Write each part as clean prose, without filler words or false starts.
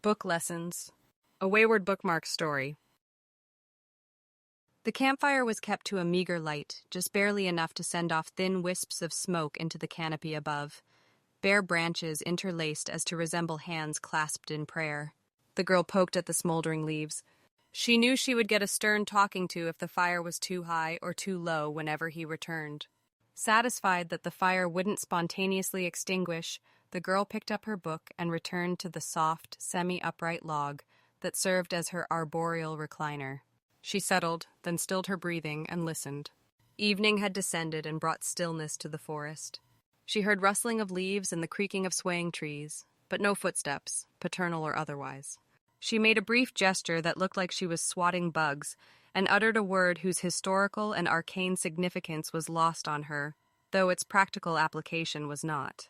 Book Lessons. A Wayward Bookmark Story. The campfire was kept to a meager light, just barely enough to send off thin wisps of smoke into the canopy above. Bare branches interlaced as to resemble hands clasped in prayer. The girl poked at the smoldering leaves. She knew she would get a stern talking to if the fire was too high or too low whenever he returned. Satisfied that the fire wouldn't spontaneously extinguish, the girl picked up her book and returned to the soft, semi-upright log that served as her arboreal recliner. She settled, then stilled her breathing and listened. Evening had descended and brought stillness to the forest. She heard rustling of leaves and the creaking of swaying trees, but no footsteps, paternal or otherwise. She made a brief gesture that looked like she was swatting bugs, and uttered a word whose historical and arcane significance was lost on her, though its practical application was not.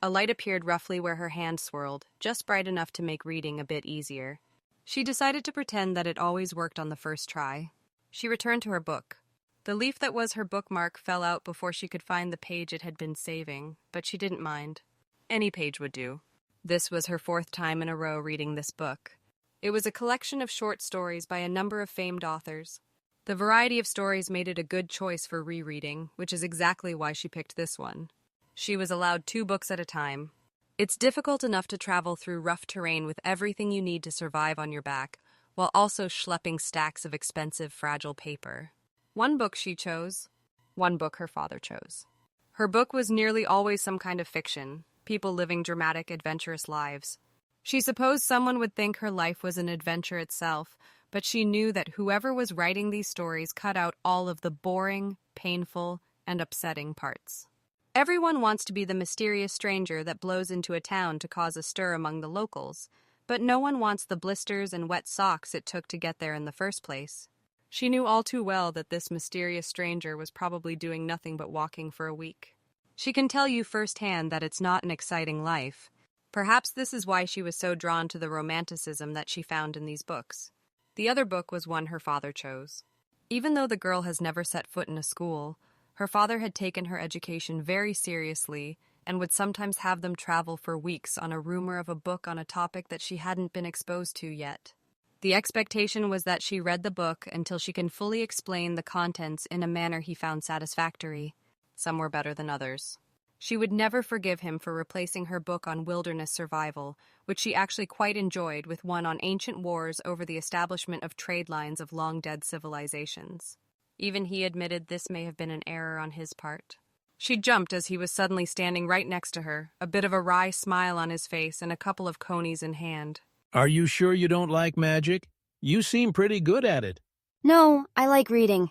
A light appeared roughly where her hand swirled, just bright enough to make reading a bit easier. She decided to pretend that it always worked on the first try. She returned to her book. The leaf that was her bookmark fell out before she could find the page it had been saving, but she didn't mind. Any page would do. This was her fourth time in a row reading this book. It was a collection of short stories by a number of famed authors. The variety of stories made it a good choice for rereading, which is exactly why she picked this one. She was allowed 2 books at a time. It's difficult enough to travel through rough terrain with everything you need to survive on your back, while also schlepping stacks of expensive, fragile paper. 1 book she chose. 1 book her father chose. Her book was nearly always some kind of fiction, people living dramatic, adventurous lives. She supposed someone would think her life was an adventure itself, but she knew that whoever was writing these stories cut out all of the boring, painful, and upsetting parts. Everyone wants to be the mysterious stranger that blows into a town to cause a stir among the locals, but no one wants the blisters and wet socks it took to get there in the first place. She knew all too well that this mysterious stranger was probably doing nothing but walking for a week. She can tell you firsthand that it's not an exciting life. Perhaps this is why she was so drawn to the romanticism that she found in these books. The other book was one her father chose. Even though the girl has never set foot in a school, her father had taken her education very seriously and would sometimes have them travel for weeks on a rumor of a book on a topic that she hadn't been exposed to yet. The expectation was that she read the book until she can fully explain the contents in a manner he found satisfactory. Some were better than others. She would never forgive him for replacing her book on wilderness survival, which she actually quite enjoyed, with one on ancient wars over the establishment of trade lines of long-dead civilizations. Even he admitted this may have been an error on his part. She jumped as he was suddenly standing right next to her, a bit of a wry smile on his face and a couple of conies in hand. Are you sure you don't like magic? You seem pretty good at it. No, I like reading.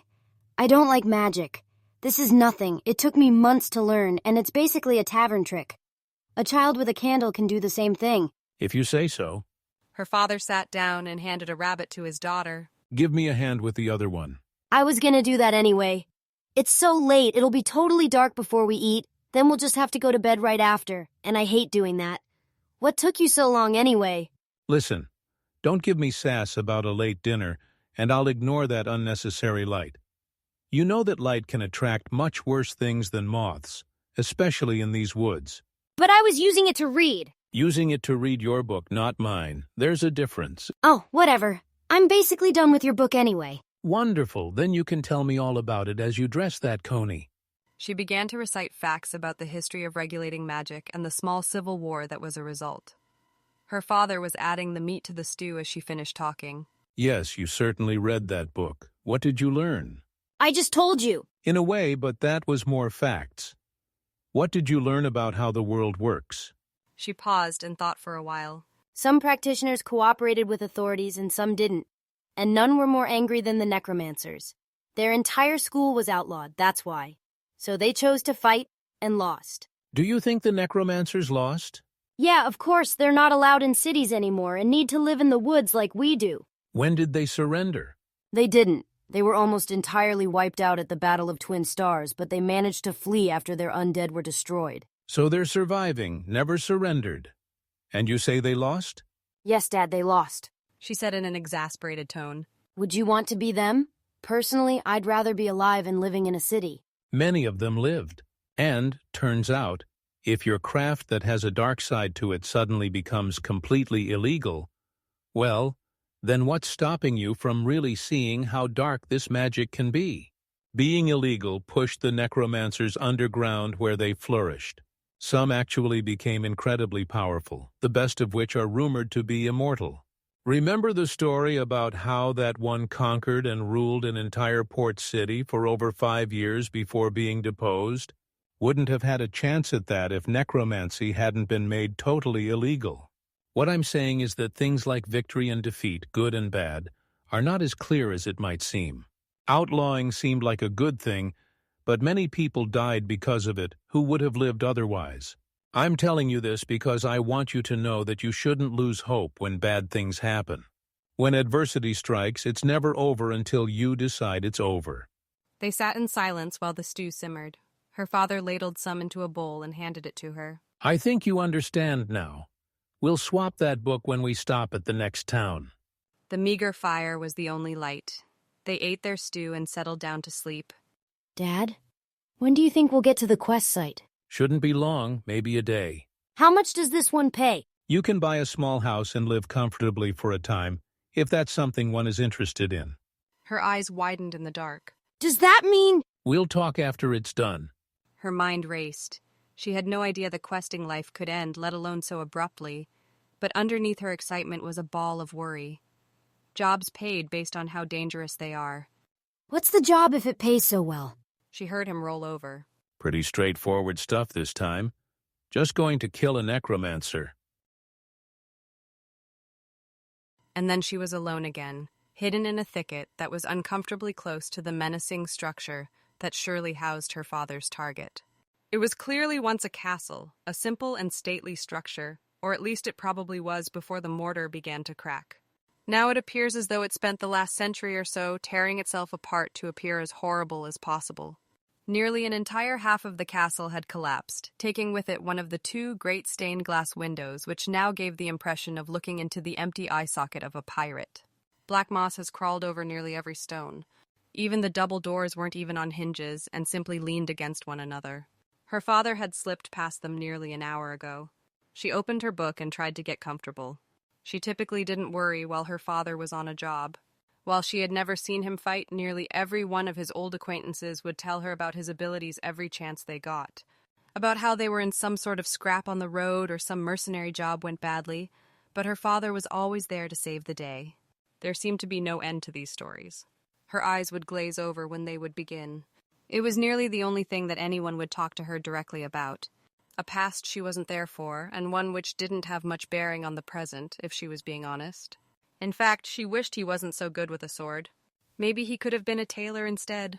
I don't like magic. This is nothing. It took me months to learn, and it's basically a tavern trick. A child with a candle can do the same thing. If you say so. Her father sat down and handed a rabbit to his daughter. Give me a hand with the other one. I was gonna do that anyway. It's so late, it'll be totally dark before we eat, then we'll just have to go to bed right after, and I hate doing that. What took you so long anyway? Listen, don't give me sass about a late dinner, and I'll ignore that unnecessary light. You know that light can attract much worse things than moths, especially in these woods. But I was using it to read. Using it to read your book, not mine. There's a difference. Oh, whatever. I'm basically done with your book anyway. Wonderful. Then you can tell me all about it as you dress that coney. She began to recite facts about the history of regulating magic and the small civil war that was a result. Her father was adding the meat to the stew as she finished talking. Yes, you certainly read that book. What did you learn? I just told you. In a way, but that was more facts. What did you learn about how the world works? She paused and thought for a while. Some practitioners cooperated with authorities and some didn't. And none were more angry than the necromancers. Their entire school was outlawed, that's why. So they chose to fight and lost. Do you think the necromancers lost? Yeah, of course, they're not allowed in cities anymore and need to live in the woods like we do. When did they surrender? They didn't. They were almost entirely wiped out at the Battle of Twin Stars, but they managed to flee after their undead were destroyed. So they're surviving, never surrendered. And you say they lost? Yes, Dad, they lost. She said in an exasperated tone. Would you want to be them? Personally, I'd rather be alive and living in a city. Many of them lived. And, turns out, if your craft that has a dark side to it suddenly becomes completely illegal, Well, then what's stopping you from really seeing how dark this magic can be? Being illegal pushed the necromancers underground where they flourished. Some actually became incredibly powerful, the best of which are rumored to be immortal. Remember the story about how that one conquered and ruled an entire port city for over 5 years before being deposed? Wouldn't have had a chance at that if necromancy hadn't been made totally illegal. What I'm saying is that things like victory and defeat, good and bad, are not as clear as it might seem. Outlawing seemed like a good thing, but many people died because of it who would have lived otherwise. I'm telling you this because I want you to know that you shouldn't lose hope when bad things happen. When adversity strikes, it's never over until you decide it's over. They sat in silence while the stew simmered. Her father ladled some into a bowl and handed it to her. I think you understand now. We'll swap that book when we stop at the next town. The meager fire was the only light. They ate their stew and settled down to sleep. Dad, when do you think we'll get to the quest site? Shouldn't be long, maybe a day. How much does this one pay? You can buy a small house and live comfortably for a time, if that's something one is interested in. Her eyes widened in the dark. Does that mean... We'll talk after it's done. Her mind raced. She had no idea the questing life could end, let alone so abruptly. But underneath her excitement was a ball of worry. Jobs paid based on how dangerous they are. What's the job if it pays so well? She heard him roll over. Pretty straightforward stuff this time. Just going to kill a necromancer. And then she was alone again, hidden in a thicket that was uncomfortably close to the menacing structure that surely housed her father's target. It was clearly once a castle, a simple and stately structure, or at least it probably was before the mortar began to crack. Now it appears as though it spent the last century or so tearing itself apart to appear as horrible as possible. Nearly an entire half of the castle had collapsed, taking with it one of the 2 great stained glass windows, which now gave the impression of looking into the empty eye socket of a pirate. Black moss has crawled over nearly every stone. Even the double doors weren't even on hinges and simply leaned against one another. Her father had slipped past them nearly an hour ago. She opened her book and tried to get comfortable. She typically didn't worry while her father was on a job. While she had never seen him fight, nearly every one of his old acquaintances would tell her about his abilities every chance they got. About how they were in some sort of scrap on the road or some mercenary job went badly, but her father was always there to save the day. There seemed to be no end to these stories. Her eyes would glaze over when they would begin. It was nearly the only thing that anyone would talk to her directly about. A past she wasn't there for, and one which didn't have much bearing on the present, if she was being honest. In fact, she wished he wasn't so good with a sword. Maybe he could have been a tailor instead.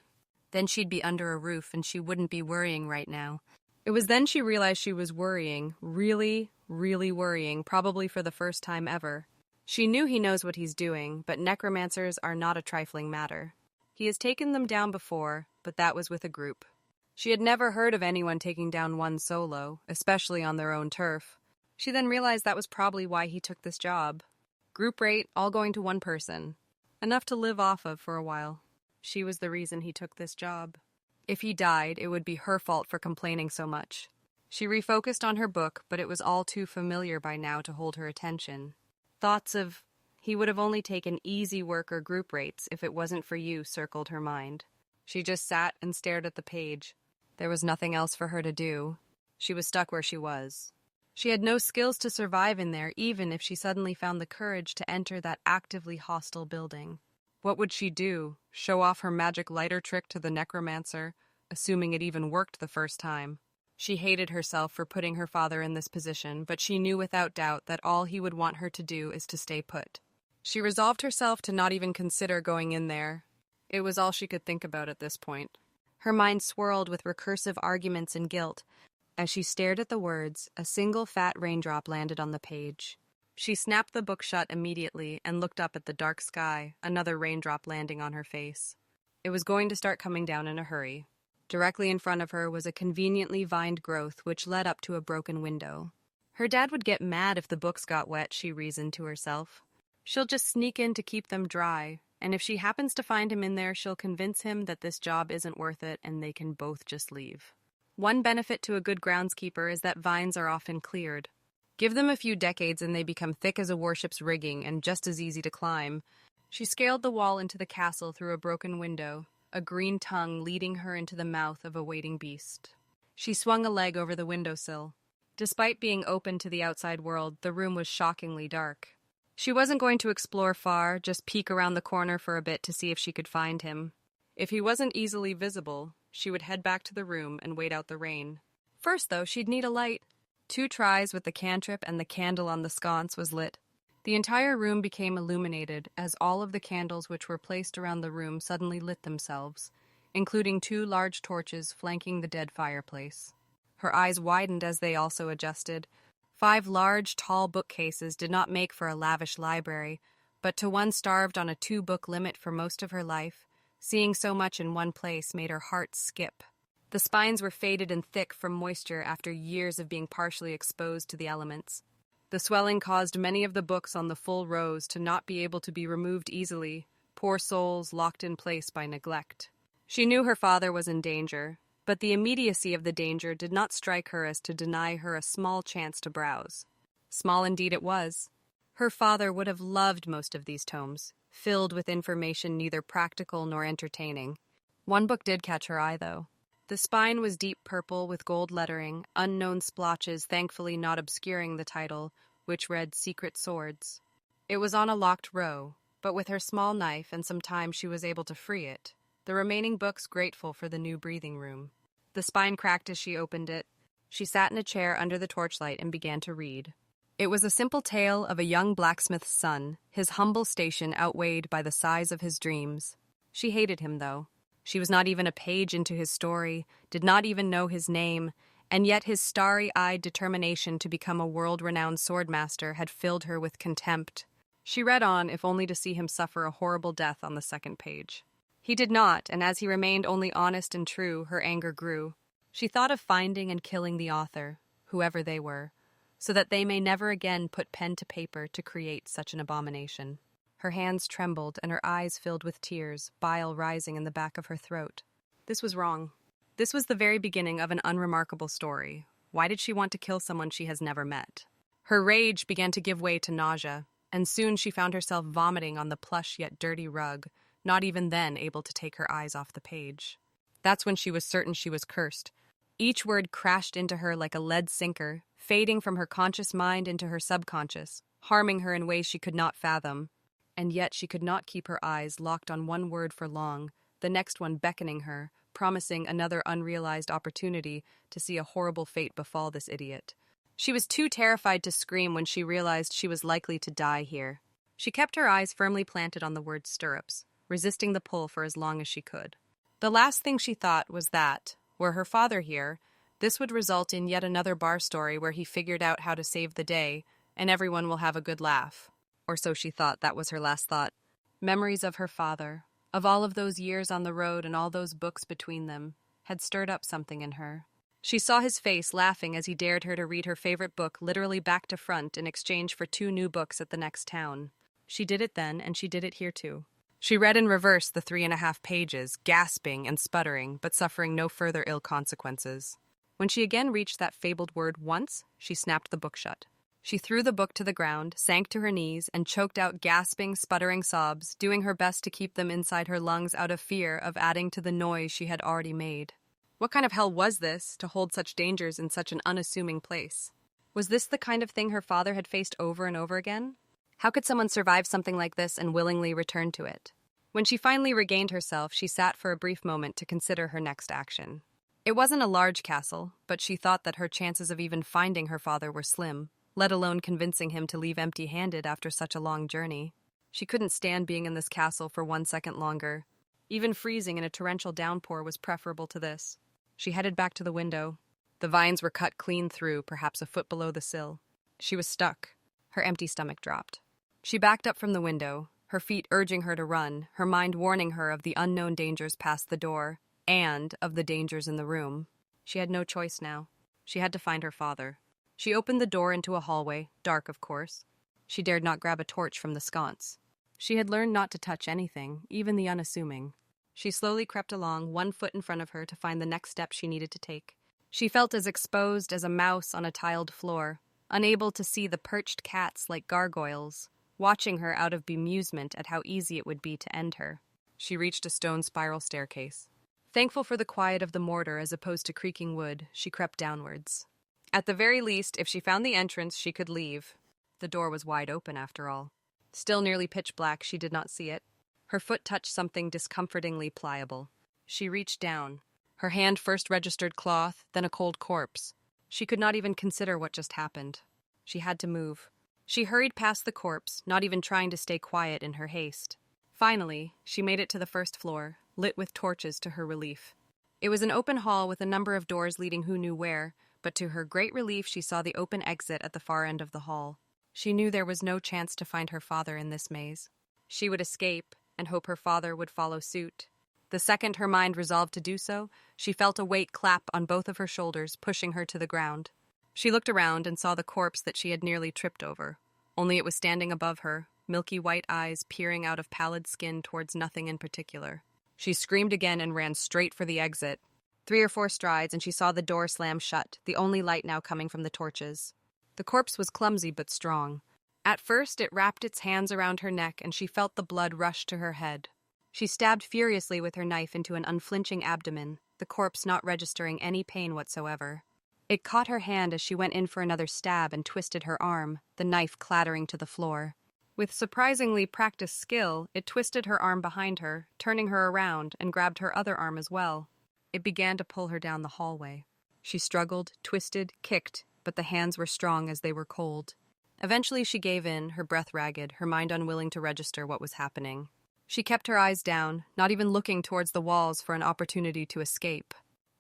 Then she'd be under a roof and she wouldn't be worrying right now. It was then she realized she was worrying, really, really worrying, probably for the first time ever. She knew he knows what he's doing, but necromancers are not a trifling matter. He has taken them down before, but that was with a group. She had never heard of anyone taking down one solo, especially on their own turf. She then realized that was probably why he took this job. Group rate, all going to one person. Enough to live off of for a while. She was the reason he took this job. If he died, it would be her fault for complaining so much. She refocused on her book, but it was all too familiar by now to hold her attention. Thoughts of, he would have only taken easy work or group rates if it wasn't for you circled her mind. She just sat and stared at the page. There was nothing else for her to do. She was stuck where she was. She had no skills to survive in there, even if she suddenly found the courage to enter that actively hostile building. What would she do? Show off her magic lighter trick to the necromancer, assuming it even worked the first time? She hated herself for putting her father in this position, but she knew without doubt that all he would want her to do is to stay put. She resolved herself to not even consider going in there. It was all she could think about at this point. Her mind swirled with recursive arguments and guilt. As she stared at the words, a single fat raindrop landed on the page. She snapped the book shut immediately and looked up at the dark sky, another raindrop landing on her face. It was going to start coming down in a hurry. Directly in front of her was a conveniently vined growth which led up to a broken window. Her dad would get mad if the books got wet, she reasoned to herself. She'll just sneak in to keep them dry, and if she happens to find him in there, she'll convince him that this job isn't worth it and they can both just leave. One benefit to a good groundskeeper is that vines are often cleared. Give them a few decades and they become thick as a warship's rigging and just as easy to climb. She scaled the wall into the castle through a broken window, a green tongue leading her into the mouth of a waiting beast. She swung a leg over the windowsill. Despite being open to the outside world, the room was shockingly dark. She wasn't going to explore far, just peek around the corner for a bit to see if she could find him. If he wasn't easily visible, she would head back to the room and wait out the rain. First, though, she'd need a light. 2 tries with the cantrip and the candle on the sconce was lit. The entire room became illuminated as all of the candles which were placed around the room suddenly lit themselves, including 2 large torches flanking the dead fireplace. Her eyes widened as they also adjusted. 5 large, tall bookcases did not make for a lavish library, but to one starved on a 2-book limit for most of her life, seeing so much in one place made her heart skip. The spines were faded and thick from moisture after years of being partially exposed to the elements. The swelling caused many of the books on the full rows to not be able to be removed easily, poor souls locked in place by neglect. She knew her father was in danger, but the immediacy of the danger did not strike her as to deny her a small chance to browse. Small indeed it was. Her father would have loved most of these tomes, filled with information neither practical nor entertaining. One book did catch her eye, though. The spine was deep purple with gold lettering, unknown splotches thankfully not obscuring the title, which read Secret Swords. It was on a locked row, but with her small knife and some time she was able to free it, the remaining books grateful for the new breathing room. The spine cracked as she opened it. She sat in a chair under the torchlight and began to read. It was a simple tale of a young blacksmith's son, his humble station outweighed by the size of his dreams. She hated him, though. She was not even a page into his story, did not even know his name, and yet his starry-eyed determination to become a world-renowned swordmaster had filled her with contempt. She read on, if only to see him suffer a horrible death on the second page. He did not, and as he remained only honest and true, her anger grew. She thought of finding and killing the author, whoever they were, so that they may never again put pen to paper to create such an abomination. Her hands trembled and her eyes filled with tears, bile rising in the back of her throat. This was wrong. This was the very beginning of an unremarkable story. Why did she want to kill someone she has never met? Her rage began to give way to nausea, and soon she found herself vomiting on the plush yet dirty rug, not even then able to take her eyes off the page. That's when she was certain she was cursed. Each word crashed into her like a lead sinker, fading from her conscious mind into her subconscious, harming her in ways she could not fathom. And yet she could not keep her eyes locked on one word for long, the next one beckoning her, promising another unrealized opportunity to see a horrible fate befall this idiot. She was too terrified to scream when she realized she was likely to die here. She kept her eyes firmly planted on the word stirrups, resisting the pull for as long as she could. The last thing she thought was that, were her father here, this would result in yet another bar story where he figured out how to save the day, and everyone will have a good laugh. Or so she thought. That was her last thought. Memories of her father, of all of those years on the road and all those books between them, had stirred up something in her. She saw his face laughing as he dared her to read her favorite book literally back to front in exchange for 2 new books at the next town. She did it then, and she did it here too. She read in reverse the 3.5 pages, gasping and sputtering, but suffering no further ill consequences. When she again reached that fabled word once, she snapped the book shut. She threw the book to the ground, sank to her knees, and choked out gasping, sputtering sobs, doing her best to keep them inside her lungs out of fear of adding to the noise she had already made. What kind of hell was this, to hold such dangers in such an unassuming place? Was this the kind of thing her father had faced over and over again? How could someone survive something like this and willingly return to it? When she finally regained herself, she sat for a brief moment to consider her next action. It wasn't a large castle, but she thought that her chances of even finding her father were slim, let alone convincing him to leave empty-handed after such a long journey. She couldn't stand being in this castle for 1 second longer. Even freezing in a torrential downpour was preferable to this. She headed back to the window. The vines were cut clean through, perhaps a foot below the sill. She was stuck. Her empty stomach dropped. She backed up from the window, her feet urging her to run, her mind warning her of the unknown dangers past the door, and of the dangers in the room. She had no choice now. She had to find her father. She opened the door into a hallway, dark of course. She dared not grab a torch from the sconce. She had learned not to touch anything, even the unassuming. She slowly crept along, 1 foot in front of her to find the next step she needed to take. She felt as exposed as a mouse on a tiled floor, unable to see the perched cats like gargoyles, watching her out of bemusement at how easy it would be to end her. She reached a stone spiral staircase. Thankful for the quiet of the mortar as opposed to creaking wood, she crept downwards. At the very least, if she found the entrance, she could leave. The door was wide open, after all. Still nearly pitch black, she did not see it. Her foot touched something discomfortingly pliable. She reached down. Her hand first registered cloth, then a cold corpse. She could not even consider what just happened. She had to move. She hurried past the corpse, not even trying to stay quiet in her haste. Finally, she made it to the first floor, lit with torches to her relief. It was an open hall with a number of doors leading who knew where, but to her great relief she saw the open exit at the far end of the hall. She knew there was no chance to find her father in this maze. She would escape, and hope her father would follow suit. The second her mind resolved to do so, she felt a weight clap on both of her shoulders, pushing her to the ground. She looked around and saw the corpse that she had nearly tripped over. Only it was standing above her, milky white eyes peering out of pallid skin towards nothing in particular. She screamed again and ran straight for the exit. 3 or 4 strides, and she saw the door slam shut, the only light now coming from the torches. The corpse was clumsy but strong. At first, it wrapped its hands around her neck, and she felt the blood rush to her head. She stabbed furiously with her knife into an unflinching abdomen, the corpse not registering any pain whatsoever. It caught her hand as she went in for another stab and twisted her arm, the knife clattering to the floor. With surprisingly practiced skill, it twisted her arm behind her, turning her around, and grabbed her other arm as well. It began to pull her down the hallway. She struggled, twisted, kicked, but the hands were strong as they were cold. Eventually she gave in, her breath ragged, her mind unwilling to register what was happening. She kept her eyes down, not even looking towards the walls for an opportunity to escape.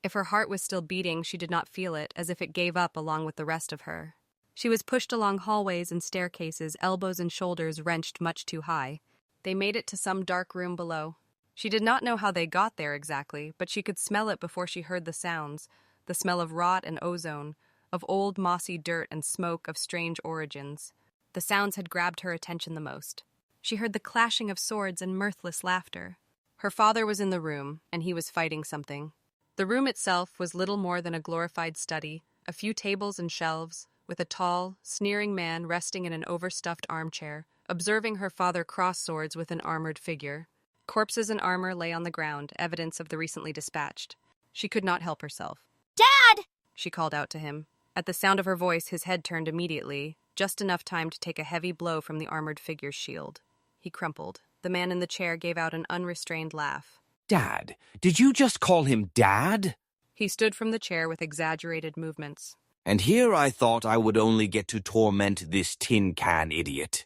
If her heart was still beating, she did not feel it, as if it gave up along with the rest of her. She was pushed along hallways and staircases, elbows and shoulders wrenched much too high. They made it to some dark room below. She did not know how they got there exactly, but she could smell it before she heard the sounds, the smell of rot and ozone, of old mossy dirt and smoke of strange origins. The sounds had grabbed her attention the most. She heard the clashing of swords and mirthless laughter. Her father was in the room, and he was fighting something. The room itself was little more than a glorified study, a few tables and shelves, with a tall, sneering man resting in an overstuffed armchair, observing her father cross swords with an armored figure. Corpses and armor lay on the ground, evidence of the recently dispatched. She could not help herself. "Dad!" She called out to him. At the sound of her voice, his head turned immediately, just enough time to take a heavy blow from the armored figure's shield. He crumpled. The man in the chair gave out an unrestrained laugh. Dad? Did you just call him Dad? He stood from the chair with exaggerated movements. And here I thought I would only get to torment this tin can idiot.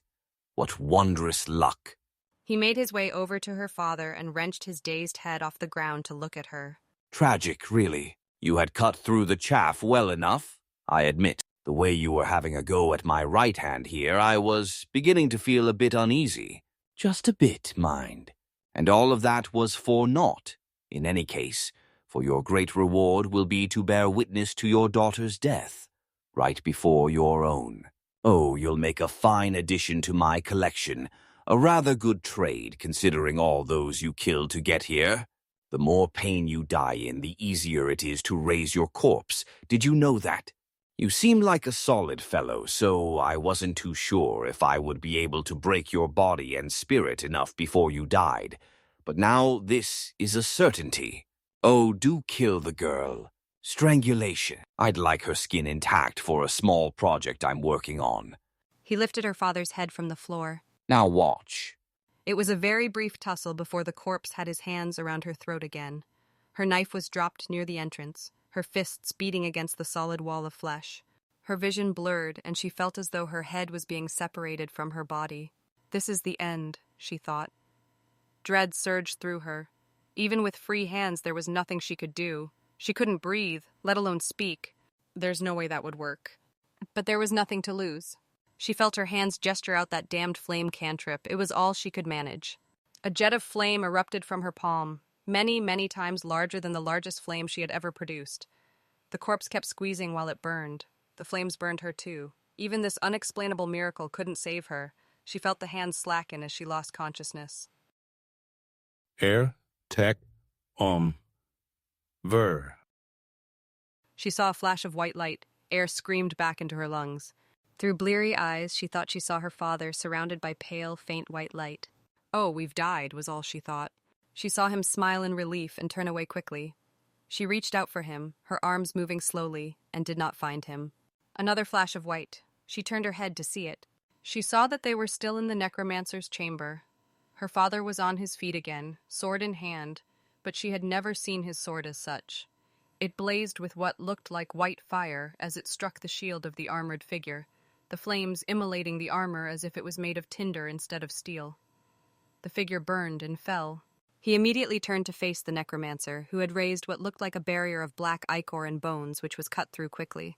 What wondrous luck. He made his way over to her father and wrenched his dazed head off the ground to look at her. Tragic, really. You had cut through the chaff well enough, I admit. The way you were having a go at my right hand here, I was beginning to feel a bit uneasy. Just a bit, mind. And all of that was for naught. In any case, for your great reward will be to bear witness to your daughter's death, right before your own. Oh, you'll make a fine addition to my collection. A rather good trade, considering all those you killed to get here. The more pain you die in, the easier it is to raise your corpse. Did you know that? You seem like a solid fellow, so I wasn't too sure if I would be able to break your body and spirit enough before you died. But now this is a certainty. Oh, do kill the girl. Strangulation. I'd like her skin intact for a small project I'm working on. He lifted her father's head from the floor. Now watch. It was a very brief tussle before the corpse had his hands around her throat again. Her knife was dropped near the entrance, her fists beating against the solid wall of flesh. Her vision blurred, and she felt as though her head was being separated from her body. This is the end, she thought. Dread surged through her. Even with free hands, there was nothing she could do. She couldn't breathe, let alone speak. There's no way that would work. But there was nothing to lose. She felt her hands gesture out that damned flame cantrip. It was all she could manage. A jet of flame erupted from her palm, many, many times larger than the largest flame she had ever produced. The corpse kept squeezing while it burned. The flames burned her too. Even this unexplainable miracle couldn't save her. She felt the hands slacken as she lost consciousness. Air, tech, ver. She saw a flash of white light. Air screamed back into her lungs. Through bleary eyes, she thought she saw her father surrounded by pale, faint white light. "Oh, we've died," was all she thought. She saw him smile in relief and turn away quickly. She reached out for him, her arms moving slowly, and did not find him. Another flash of white. She turned her head to see it. She saw that they were still in the necromancer's chamber. Her father was on his feet again, sword in hand, but she had never seen his sword as such. It blazed with what looked like white fire as it struck the shield of the armored figure, the flames immolating the armor as if it was made of tinder instead of steel. The figure burned and fell. He immediately turned to face the necromancer, who had raised what looked like a barrier of black ichor and bones, which was cut through quickly.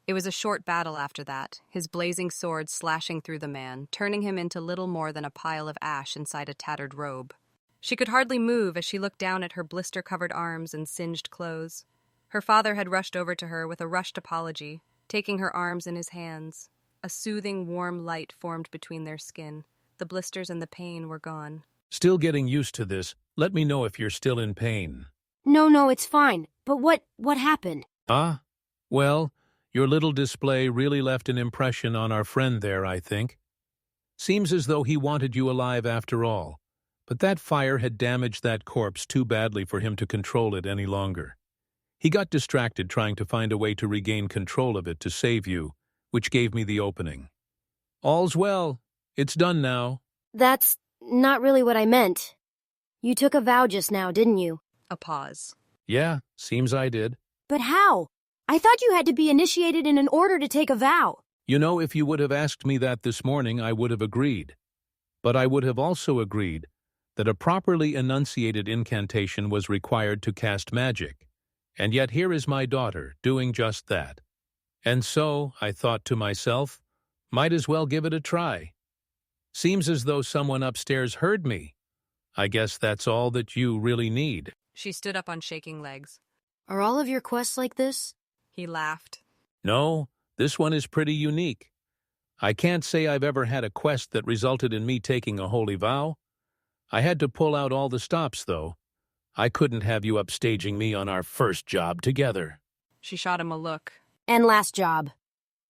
It was a short battle after that, his blazing sword slashing through the man, turning him into little more than a pile of ash inside a tattered robe. She could hardly move as she looked down at her blister-covered arms and singed clothes. Her father had rushed over to her with a rushed apology, taking her arms in his hands. A soothing, warm light formed between their skin. The blisters and the pain were gone. Still getting used to this. Let me know if you're still in pain. No, it's fine. But what happened? Ah? Well, your little display really left an impression on our friend there, I think. Seems as though he wanted you alive after all. But that fire had damaged that corpse too badly for him to control it any longer. He got distracted trying to find a way to regain control of it to save you, which gave me the opening. All's well. It's done now. That's not really what I meant. You took a vow just now, didn't you? A pause. Yeah, seems I did. But how? I thought you had to be initiated in order to take a vow. You know, if you would have asked me that this morning, I would have agreed. But I would have also agreed that a properly enunciated incantation was required to cast magic. And yet here is my daughter doing just that. And so, I thought to myself, might as well give it a try. Seems as though someone upstairs heard me. I guess that's all that you really need. She stood up on shaking legs. Are all of your quests like this? He laughed. No, this one is pretty unique. I can't say I've ever had a quest that resulted in me taking a holy vow. I had to pull out all the stops, though. I couldn't have you upstaging me on our first job together. She shot him a look. And last job.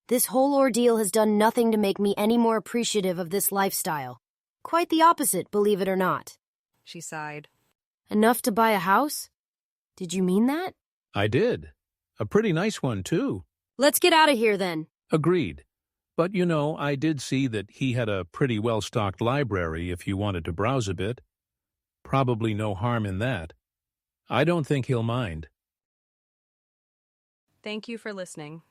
This whole ordeal has done nothing to make me any more appreciative of this lifestyle. Quite the opposite, believe it or not. She sighed. Enough to buy a house? Did you mean that? I did. A pretty nice one, too. Let's get out of here, then. Agreed. But, you know, I did see that he had a pretty well-stocked library if you wanted to browse a bit. Probably no harm in that. I don't think he'll mind. Thank you for listening.